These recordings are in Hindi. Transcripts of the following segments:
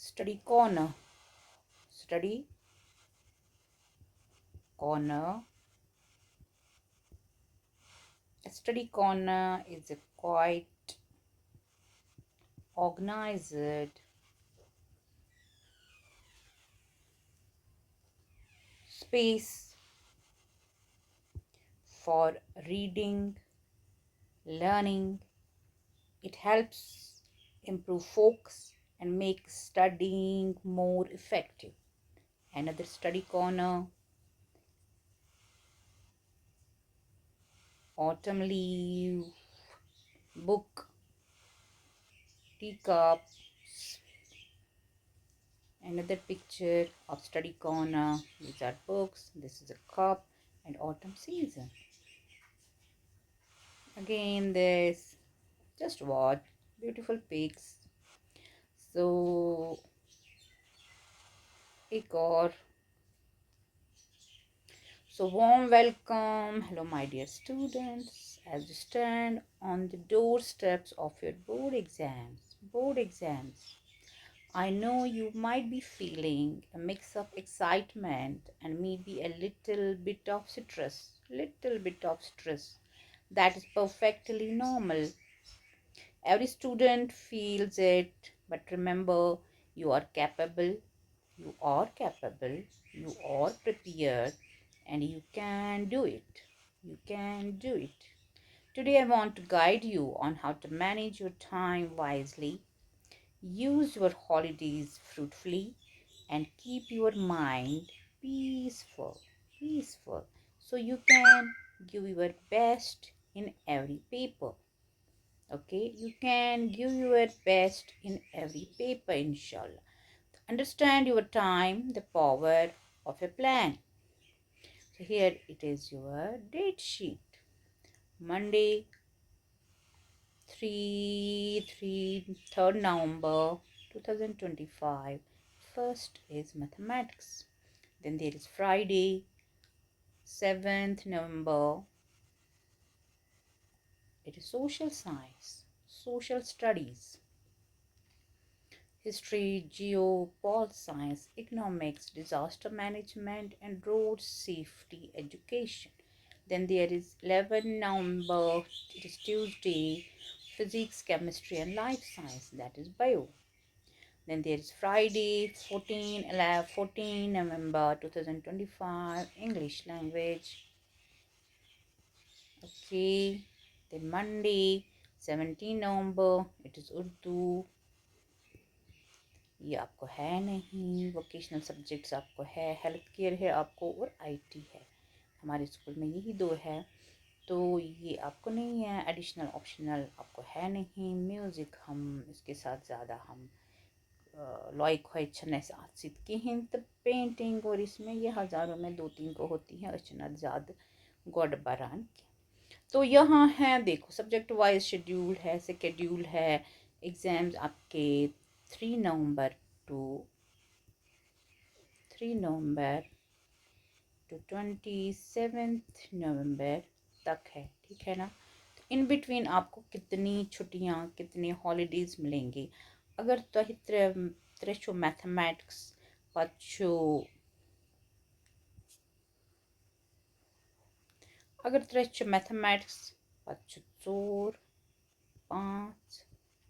Study corner. Study corner. A study corner is a quite organized space for reading, learning. It helps improve focus and make studying more effective. Another study corner, autumn leaf, book, teacups. Another picture of study corner. These are books. This is a cup and autumn season. Again, this. Just watch. Beautiful pics. So, एक और. So, warm welcome. Hello, my dear students. As you stand on the doorsteps of your board exams. Board exams. I know you might be feeling a mix of excitement and maybe a little bit of stress. Little bit of stress. That is perfectly normal. Every student feels it, but remember, you are capable, you are capable, you are prepared, and you can do it. You can do it. Today, I want to guide you on how to manage your time wisely, use your holidays fruitfully, and keep your mind peaceful, peaceful, so you can give your best in every paper. Okay, you can give your best in every paper, inshallah. Understand your time, the power of a plan. So here it is your date sheet. Monday, 3 November 2025. First is mathematics. Then there is Friday, 7th November. It is social science, social studies, history, geo, pol science, economics, disaster management, and road safety education. Then there is 11 November, it is Tuesday, physics, chemistry, and life science, that is bio. Then there is Friday, 14 November 2025, English language. Okay. Then Monday, 17 November, it is Urdu. ये आपको है नहीं. वोकेशनल सब्जेक्ट्स आपको है, हेल्थ केयर है आपको, और आईटी है. हमारे स्कूल में यही दो है, तो ये आपको नहीं है. एडिशनल ऑप्शनल आपको है नहीं. म्यूज़िक हम इसके साथ ज़्यादा हम लॉइक छनस आसित कहें तो पेंटिंग, और इसमें ये हज़ारों में 2-3 को होती है अचनत ज़्यादा गोड बरान की. तो यहाँ है, देखो सब्जेक्ट वाइज शेड्यूल है, शेड्यूल है. एग्ज़ाम्स आपके 3 नवंबर टू 27 नवंबर तक है. ठीक है ना. तो इन बिटवीन आपको कितनी छुट्टियाँ, कितने हॉलीडेज़ मिलेंगे. अगर तुम त्रेशो मैथमेटिक्स पचो, अगर त्रेशो मैथमेटिक्स पचो 4 5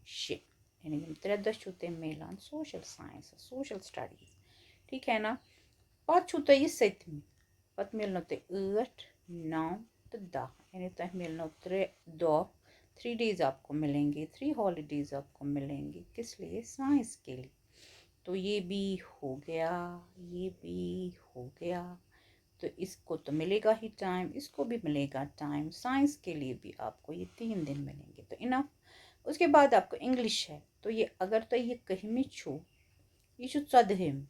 6, यानी कि 3 मिलान सोशल साइंस, सोशल स्टडीज़. ठीक है ना. पचो तो ये 7 पत मिलनो ते 8 9 तो 10, यानी तह मिलनो 3 डेज आपको मिलेंगे, 3 हॉलीडेज आपको मिलेंगे. किस लिए? साइंस के लिए. तो ये भी हो गया, ये भी हो गया. तो इसको तो मिलेगा ही टाइम, इसको भी मिलेगा टाइम. साइंस के लिए भी आपको ये 3 दिन मिलेंगे, तो इनफ. उसके बाद आपको इंग्लिश है. तो ये अगर तो ये कहमी छो, ये छो 14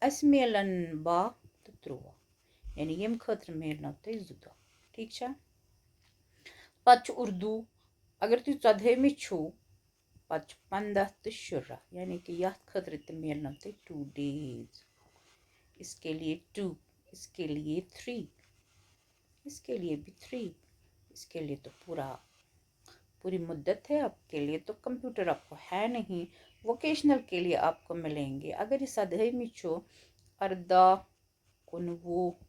अस मिलन बा तो 3, यानी यम खतर मिलना तो 2. ठीक है. पच उर्दू, अगर तु 14 छो पच 15 तो 16, यानी कि यह खतर तो मिलना तो 2 डेज. इसके लिए 2, इसके लिए 3, इसके लिए भी 3, इसके लिए तो पूरा पूरी मुद्दत है आपके लिए, तो कंप्यूटर आपको है नहीं, वोकेशनल के लिए आपको मिलेंगे। अगर ये सदहे मिचो अर्दा कुन वो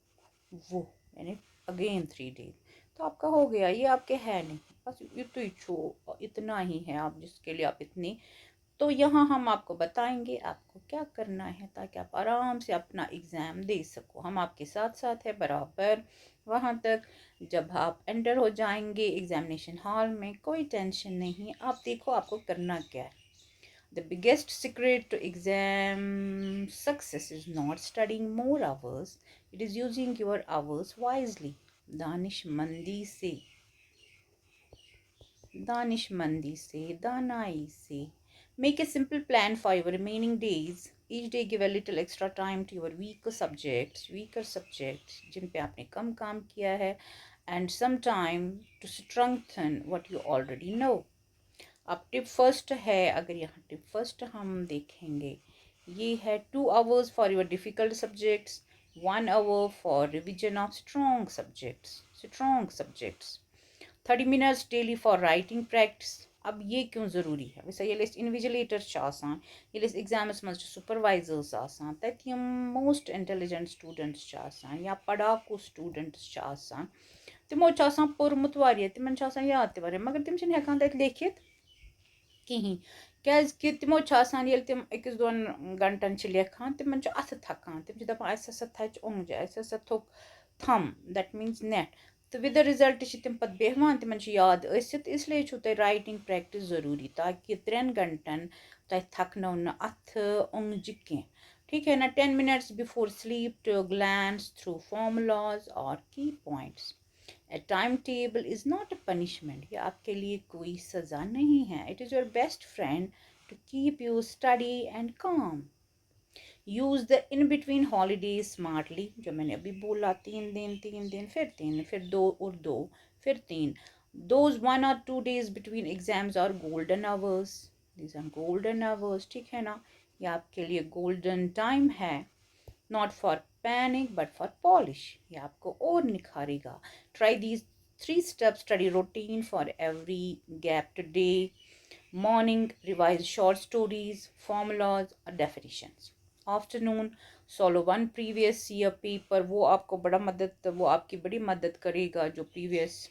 यानी अगेन 3 डेज, तो आपका हो गया, ये आपके है नहीं, बस ये तो इच्छो इतना ही है आप जिसके लिए आप इतनी। तो यहाँ हम आपको बताएंगे आपको क्या करना है ताकि आप आराम से अपना एग्ज़ाम दे सको। हम आपके साथ साथ है बराबर वहाँ तक। जब आप एंटर हो जाएंगे एग्जामिनेशन हॉल में, कोई टेंशन नहीं। आप देखो आपको करना क्या है। The biggest secret to exam success is not studying more hours, it is using your hours wisely. दानिशमंदी से दानिशमंदी से दानाई से make a simple plan for your remaining days. Each day give a little extra time to your weaker subjects जिन पे आपने कम काम किया है, and some time to strengthen what you already know. अब टिप फर्स्ट है, अगर यहाँ टिप फर्स्ट हम देखेंगे, ये है 2 hours for your difficult subjects, 1 hour for revision of strong subjects, 30 minutes daily for writing practice. अब ये क्यों ज़रूरी है? वैसे ये लिस्ट इन्विजिलेटर्स छ आसान, ये लिस्ट एग्जाम्स मज सुपरवाइजर्स आसान, तत यम मोस्ट इंटेलिजेंट स्टूडेंट्स छ आसान या पढ़ाकू स्टूडेंट्स छ आसान, तिमो छ आसान पोरमुत वारिया, तिमन छ आसान याद ते वारिया, मगर तिम छन हेकान तत लेखित कहीं क्या तमो तिम 1-2 घंटन लेखान, तिमन अथ थकान, तिम दपान अस हसा थच ओंगज, अस हसा थोक थम, दैट मीन्स नेट। तो विद द रिजल्ट तिम पत बेहवान, तिमन याद असित, इसलिए छु तय राइटिंग प्रैक्टिस ज़रूरी, ताकि 3 घंटन तय थकनो न अथ ओंगज कह। ठीक है ना। 10 minutes before sleep to glance through formulas और key points. A timetable is not a punishment. ये आपके लिए कोई सज़ा नहीं है. It is your best friend to keep you steady and calm. Use the in between holidays smartly. जो मैंने अभी बोला, 3 दिन फिर 2 और 2 फिर 3. Those 1 or 2 days between exams are golden hours. These are golden hours. ठीक है ना। ये आपके लिए golden time है. Not for panic but for polish. ये आपको और निखारेगा. Try these 3-step study routine for every gap today. Morning, revise short stories, formulas or definitions. Afternoon, solve one previous year paper. वो आपकी बड़ी मदद करेगा जो previous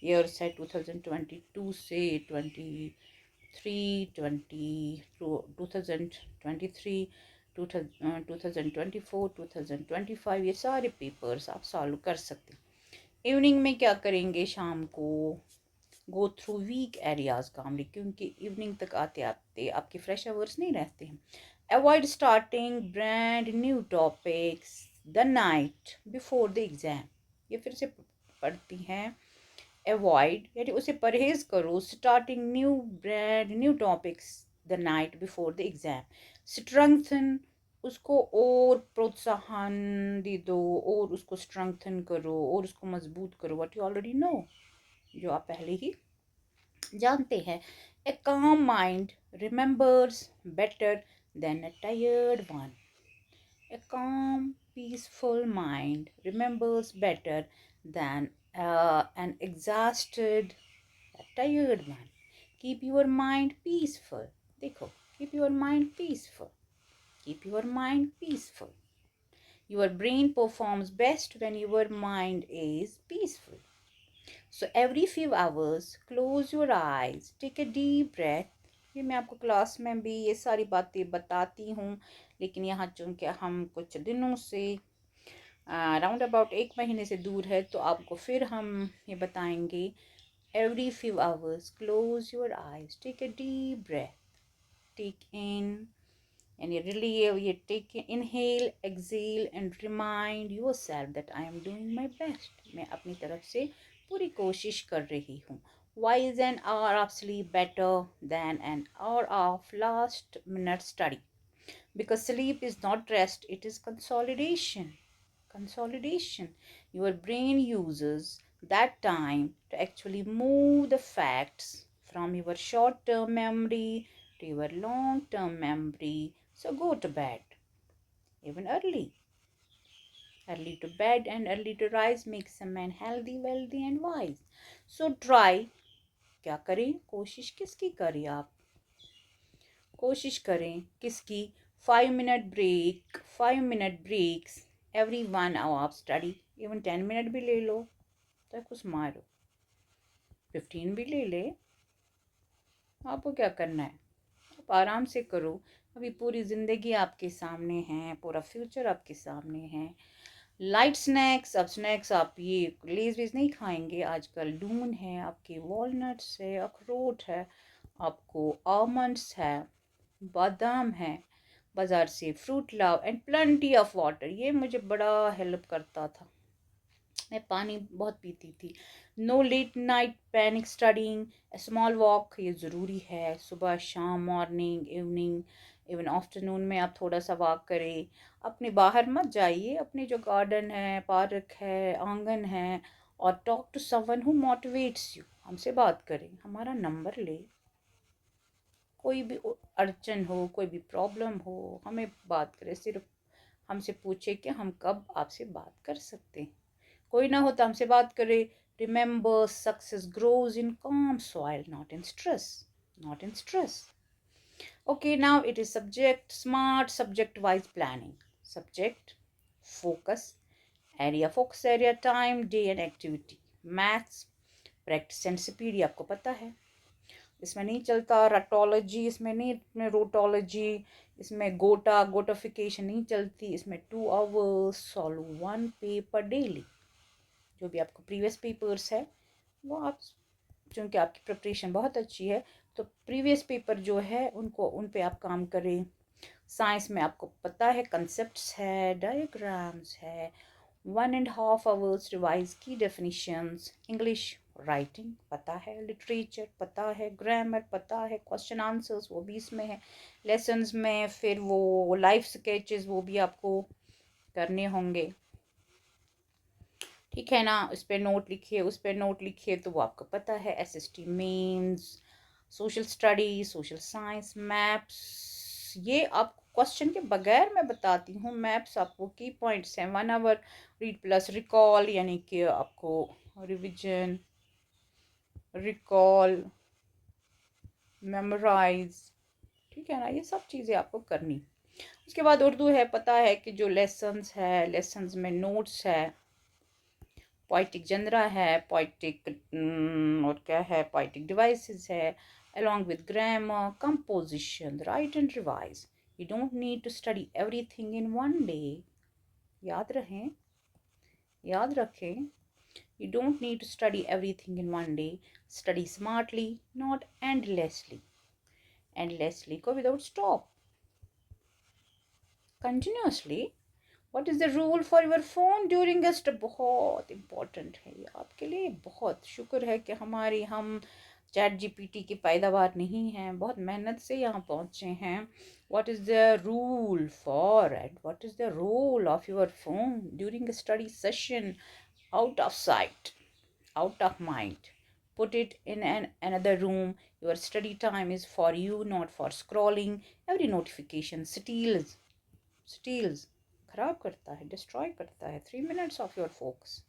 years है 2022 से 2023 2024 2025 ये सारे पेपर्स आप सॉल्व कर सकते हैं। इवनिंग में क्या करेंगे, शाम को गो थ्रू वीक एरियाज काम, क्योंकि इवनिंग तक आते आते आपके फ्रेश आवर्स नहीं रहते हैं। Avoid starting brand new topics the night before the exam. ये फिर से पढ़ती हैं। अवॉइड यानी उसे परहेज करो, starting brand new topics the night before the exam. Strengthen उसको और प्रोत्साहन दे दो, और उसको स्ट्रेंथन करो और उसको मजबूत करो, व्हाट यू ऑलरेडी नो, जो आप पहले ही जानते हैं। A calm mind remembers better than a tired one. A calm, peaceful mind remembers better than an exhausted, tired one. Keep your mind peaceful. देखो, keep your mind peaceful. Keep your mind peaceful. Your brain performs best when your mind is peaceful. So every few hours, close your eyes, take a deep breath. ये मैं आपको क्लास में भी ये सारी बातें बताती हूँ, लेकिन यहाँ चूँकि हम कुछ दिनों से राउंड अबाउट 1 महीने से दूर है, तो आपको फिर हम ये बताएंगे। Every few hours close your eyes, take a deep breath, take in and you really you take inhale exhale and remind yourself that I am doing my best. मैं अपनी तरफ से पूरी कोशिश कर रही हूँ. Why is an hour of sleep better than an hour of last minute study? Because sleep is not rest, it is consolidation. Your brain uses that time to actually move the facts from your short term memory to your long term memory. So go to bed even early. Early to bed and early to rise makes a man healthy, wealthy, and wise. So try क्या करें? कोशिश किसकी करें आप? कोशिश करें किसकी? 5 minute break, 5 minute breaks every 1 hour आप स्टडी। इवन 10 मिनट भी ले लो तो कुछ मारो, 15 भी ले ले। आपको क्या करना है? आप आराम से करो। अभी पूरी ज़िंदगी आपके सामने है, पूरा फ्यूचर आपके सामने है। लाइट स्नैक्स, अब स्नैक्स आप ये लेज वेज नहीं खाएंगे। आजकल डून है, आपके वॉलनट्स है, अखरोट है, आपको आलमंड्स है, बादाम है, बाज़ार से फ्रूट लाओ एंड प्लेंटी ऑफ वाटर। ये मुझे बड़ा हेल्प करता था, मैं पानी बहुत पीती थी। No late night panic studying, small walk ये ज़रूरी है। सुबह शाम, मॉर्निंग, इवनिंग, इवन आफ्टरनून में आप थोड़ा सा वॉक करें। अपने बाहर मत जाइए, अपने जो गार्डन है, पार्क है, आंगन है, और talk to someone who motivates you. हमसे बात करें, हमारा नंबर ले। कोई भी अड़चन हो, कोई भी प्रॉब्लम हो, हमें बात करें। सिर्फ हमसे पूछे कि हम कब आपसे बात कर सकते हैं। कोई ना हो तो हमसे बात करे। Remember, success grows in calm soil, not in stress. Not in stress. Okay, now it is subject, smart subject wise planning. Subject, focus, focus area, time, day and activity. Maths, practice and speed, ये आपको पता है। इसमें नहीं चलता रटोलॉजी, इसमें नहीं, इसमें रोटोलॉजी, इसमें गोटाफिकेशन नहीं चलती। इसमें 2 hours सॉल्व 1 पेपर डेली। जो भी आपको प्रीवियस पेपर्स है वो आप, चूँकि आपकी प्रिपरेशन बहुत अच्छी है तो प्रीवियस पेपर जो है उनको, उन पे आप काम करें। साइंस में आपको पता है कंसेप्ट्स है, डायग्राम्स है। 1.5 hours रिवाइज की डेफिनेशंस। इंग्लिश राइटिंग पता है, लिटरेचर पता है, ग्रामर पता है, क्वेश्चन आंसर्स वो भी इसमें है लेसन्स में। फिर वो लाइफ स्केचेस वो भी आपको करने होंगे, ठीक है ना। उस पर नोट लिखिए, उस पर नोट लिखिए, तो वो आपको पता है। SST mains, social study, social science, maps, ये आप क्वेश्चन के बगैर मैं बताती हूँ। मैप्स आपको की पॉइंट्स हैं। 1 hour रीड प्लस रिकॉल, यानी कि आपको रिविजन, रिकॉल, मेमोराइज, ठीक है ना, ये सब चीज़ें आपको करनी। उसके बाद उर्दू है, पता है कि जो लेसन्स है, लेसन्स में नोट्स है, पोइटिक जनरा है, पोइटिक और क्या है, पोइटिक डिवाइसेस है, along with grammar, composition, write and revise. You don't need to study everything in one day. याद रहें, याद रखें, you don't need to study everything in one day. Study smartly, not endlessly. Endlessly को without stop, continuously. What is the rule for your phone during a study? बहुत इम्पोर्टेंट है ये आपके लिए। बहुत शुक्र है कि हम चैट जीपीटी की पैदावार नहीं हैं, बहुत मेहनत से यहाँ पहुँचे हैं। What is the rule for and what is the role of your phone during a study session? Out of sight, out of mind. Put it in another room. Your study time is for you, not for scrolling. Every notification steals, खराब करता है, डिस्ट्रॉय करता है 3 minutes of your focus.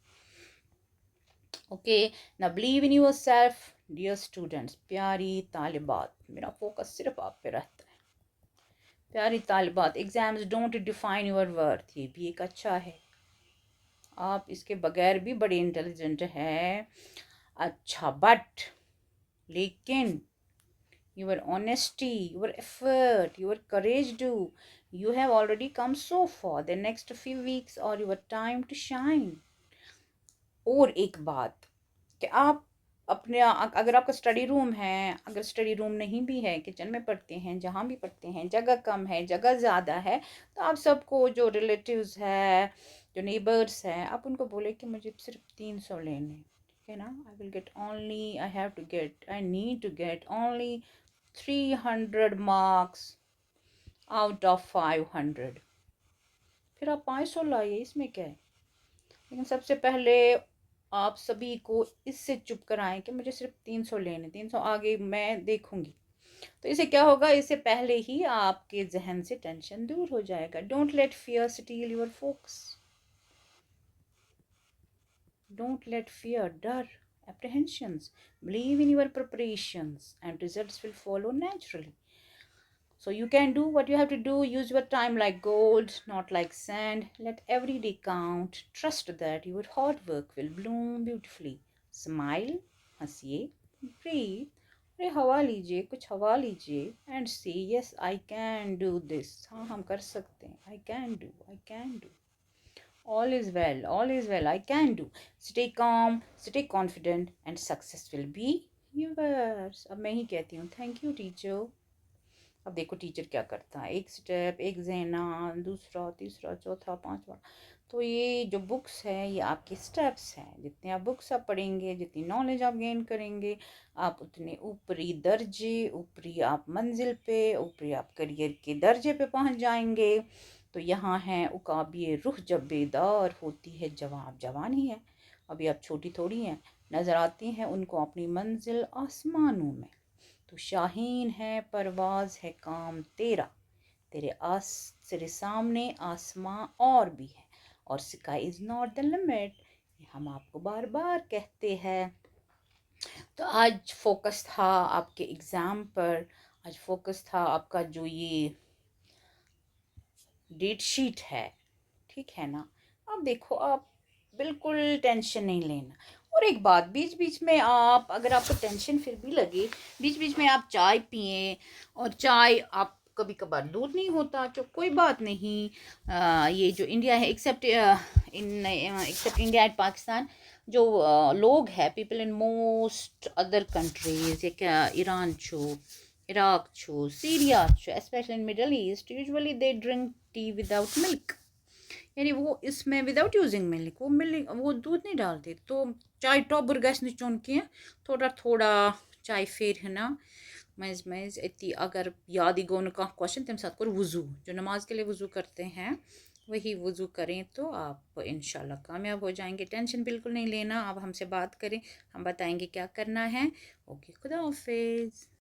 Okay, now believe in yourself, dear students. प्यारी तालिबात, मेरा फोकस सिर्फ आप पे रहता है। प्यारी तालिबात, exams don't define your worth, ये भी एक अच्छा है। आप इसके बगैर भी बड़े इंटेलिजेंट हैं। अच्छा, बट लेकिन your honesty, your effort, your courage do. You have already come so far. The next few weeks are your time to shine. और एक बात कि आप अपने, अगर आपका स्टडी रूम है, अगर स्टडी रूम नहीं भी है, किचन में पढ़ते हैं, जहाँ भी पढ़ते हैं, जगह कम है, जगह ज़्यादा है, तो आप सबको, जो रिलेटिव्स है, जो नेबर्स हैं, आप उनको बोले कि मुझे सिर्फ 300 लेने, ठीक है ना। I need to get only 300 marks out of 500। फिर आप 500 लाइए, इसमें क्या है। लेकिन सबसे पहले आप सभी को इससे चुप कराएं कि मुझे सिर्फ 300 लेने, 300 आगे मैं देखूंगी। तो इससे क्या होगा, इससे पहले ही आपके जहन से टेंशन दूर हो जाएगा। Don't let fear steel your focus. Don't let fear, डर apprehensions. Believe in your preparations, and results will follow naturally. So you can do what you have to do. Use your time like gold, not like sand. Let every day count. Trust that your hard work will bloom beautifully. Smile, हंसिए, breathe. अरे हवा लीजिए, कुछ हवा लीजिए, and say yes, I can do this. हाँ हम कर सकते हैं. I can do. I can do. All is well. All is well. I can do. Stay calm. Stay confident, and success will be yours. अब मैं ही कहती हूँ. Thank you, teacher. अब देखो टीचर क्या करता है, एक स्टेप, एक ज़ैना, दूसरा, तीसरा, चौथा, पांचवा। तो ये जो बुक्स है ये आपके स्टेप्स हैं। जितने आप बुक्स आप पढ़ेंगे, जितनी नॉलेज आप गेन करेंगे, आप उतने ऊपरी दर्जे, ऊपरी आप मंजिल पे, ऊपरी आप करियर के दर्जे पे पहुंच जाएंगे। तो यहाँ है उकाबिए रूह जब बेदार होती है, जवाब जवान ही है, अभी आप छोटी थोड़ी हैं। नज़र आती हैं उनको अपनी मंजिल आसमानों में। तो शाहीन है परवाज़ है काम तेरा, तेरे सामने आसमां और भी है, और sky is not the limit, हम आपको बार बार कहते हैं। तो आज फोकस था आपके एग्ज़ाम पर, आज फोकस था आपका जो ये डेट शीट है, ठीक है ना। अब देखो आप बिल्कुल टेंशन नहीं लेना। और एक बात, बीच बीच में आप, अगर आपको टेंशन फिर भी लगे, बीच बीच में आप चाय पिए। और चाय आप कभी कभार दूध नहीं होता तो कोई बात नहीं। ये जो इंडिया है, एक्सेप्ट इंडिया एंड पाकिस्तान, जो लोग हैं, people in most other countries, या क्या ईरान छो, इराक छो, सीरिया छो, specially in middle east, usually they drink tea without milk. यानी वो इसमें विदाउट यूजिंग मिल्क, वो दूध नहीं डालते। तो चाय टॉबर गैस नहीं चुन के थोड़ा थोड़ा चाय फेर है ना, मज़ मज़ इतनी अगर याद ही गोन का क्वेश्चन तम साथ कर वज़ू, जो नमाज के लिए वज़ू करते हैं वही वज़ू करें तो आप इंशाल्लाह कामयाब हो जाएंगे। टेंशन बिल्कुल नहीं लेना। आप हमसे बात करें, हम बताएंगे क्या करना है। ओके, खुदा हाफिज़।